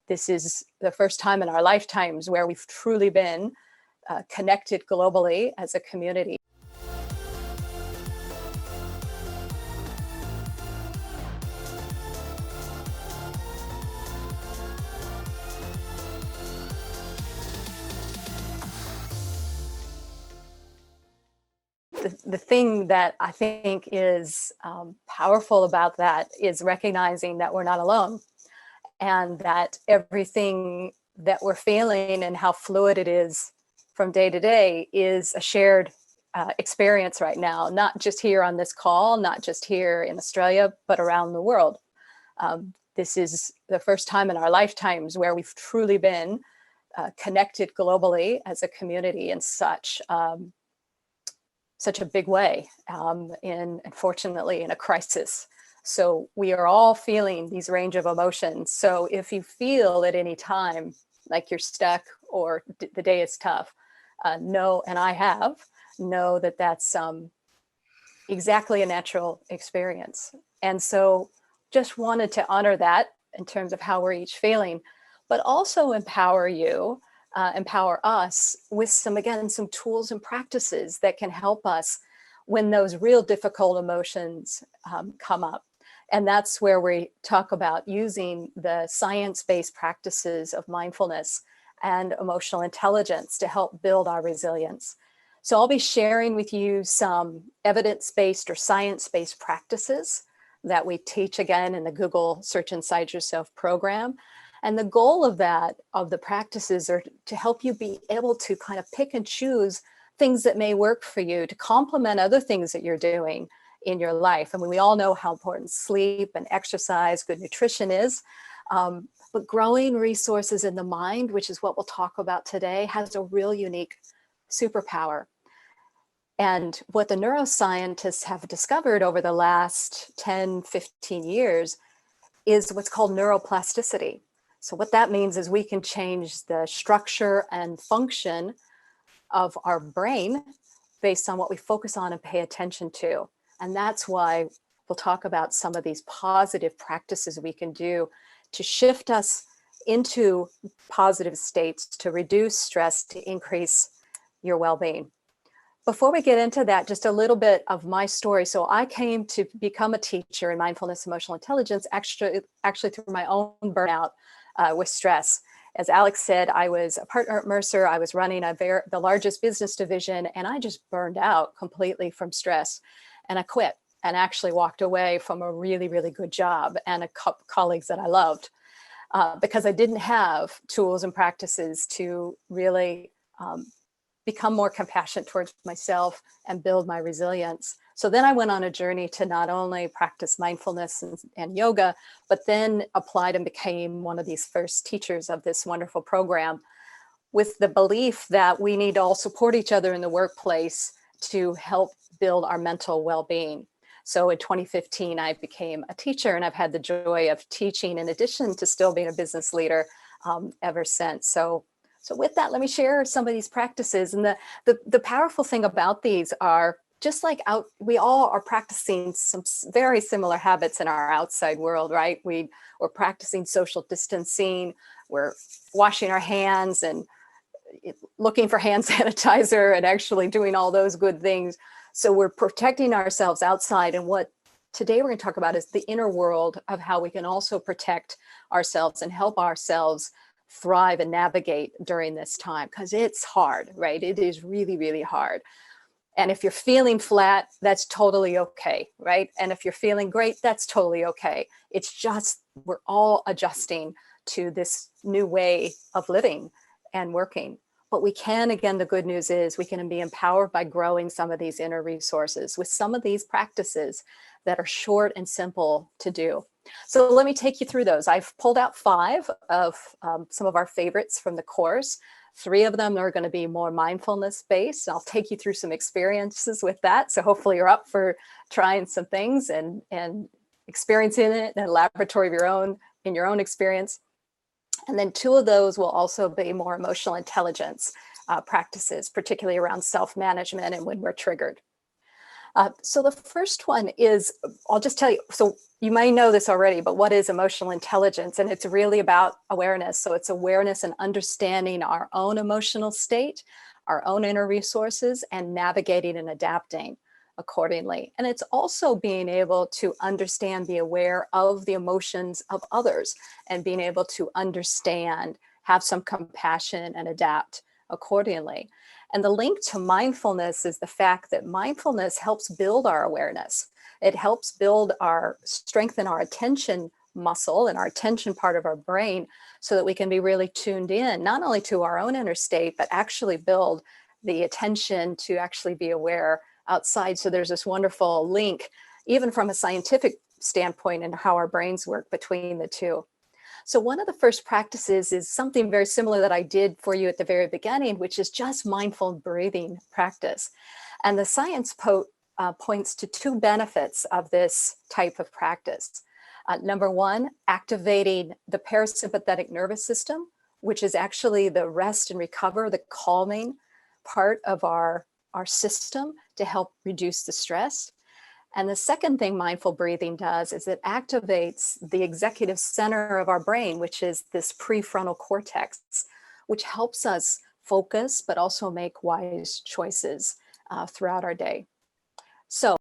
This is the first time in our lifetimes where we've truly been connected globally as a community. The thing that I think is powerful about that is recognizing that we're not alone, and that everything that we're feeling and how fluid it is from day to day is a shared experience right now, not just here on this call, not just here in Australia, but around the world. This is the first time in our lifetimes where we've truly been connected globally as a community in such a big way, unfortunately, in a crisis. So we are all feeling these range of emotions. So if you feel at any time like you're stuck or the day is tough, know, and I know that that's exactly a natural experience. And so just wanted to honor that in terms of how we're each feeling, but also empower you, empower us with some tools and practices that can help us when those real difficult emotions come up. And that's where we talk about using the science-based practices of mindfulness and emotional intelligence to help build our resilience. So I'll be sharing with you some evidence-based or science-based practices that we teach again in the Google Search Inside Yourself program. And the goal of the practices are to help you be able to kind of pick and choose things that may work for you to complement other things that you're doing in your life. I mean, we all know how important sleep and exercise, good nutrition is, but growing resources in the mind, which is what we'll talk about today, has a real unique superpower. And what the neuroscientists have discovered over the last 10, 15 years is what's called neuroplasticity. So what that means is we can change the structure and function of our brain based on what we focus on and pay attention to. And that's why we'll talk about some of these positive practices we can do to shift us into positive states, to reduce stress, to increase your well-being. Before we get into that, just a little bit of my story. So I came to become a teacher in mindfulness, emotional intelligence, actually through my own burnout with stress. As Alex said, I was a partner at Mercer. I was running the largest business division, and I just burned out completely from stress. And I quit and actually walked away from a really, really good job and a couple colleagues that I loved because I didn't have tools and practices to really become more compassionate towards myself and build my resilience. So then I went on a journey to not only practice mindfulness and yoga, but then applied and became one of these first teachers of this wonderful program, with the belief that we need to all support each other in the workplace to help build our mental well-being. So in 2015, I became a teacher, and I've had the joy of teaching in addition to still being a business leader ever since. So with that, let me share some of these practices. And the powerful thing about these are, just like we all are practicing some very similar habits in our outside world, right? We're practicing social distancing, we're washing our hands and looking for hand sanitizer and actually doing all those good things. So we're protecting ourselves outside. And what today we're going to talk about is the inner world of how we can also protect ourselves and help ourselves thrive and navigate during this time, because it's hard, right? It is really, really hard. And if you're feeling flat, that's totally okay, right? And if you're feeling great, that's totally okay. It's just, we're all adjusting to this new way of living and working. But we can, again, the good news is we can be empowered by growing some of these inner resources with some of these practices that are short and simple to do. So let me take you through those. I've pulled out 5 of some of our favorites from the course. 3 of them are going to be more mindfulness based. I'll take you through some experiences with that. So hopefully you're up for trying some things and experiencing it in a laboratory of your own, in your own experience. And then 2 of those will also be more emotional intelligence practices, particularly around self-management and when we're triggered. So the first one is, I'll just tell you, so you may know this already, but what is emotional intelligence? And it's really about awareness. So it's awareness and understanding our own emotional state, our own inner resources, and navigating and adapting accordingly. And it's also being able to understand, be aware of the emotions of others, and being able to understand, have some compassion, and adapt accordingly. And the link to mindfulness is the fact that mindfulness helps build our awareness. It helps build strengthen our attention muscle and our attention part of our brain, so that we can be really tuned in, not only to our own inner state, but actually build the attention to actually be aware outside. So there's this wonderful link, even from a scientific standpoint, in how our brains work between the two. So one of the first practices is something very similar that I did for you at the very beginning, which is just mindful breathing practice. And the science points to two benefits of this type of practice. Number one, activating the parasympathetic nervous system, which is actually the rest and recover, the calming part of our system to help reduce the stress. And the second thing mindful breathing does is it activates the executive center of our brain, which is this prefrontal cortex, which helps us focus, but also make wise choices throughout our day. So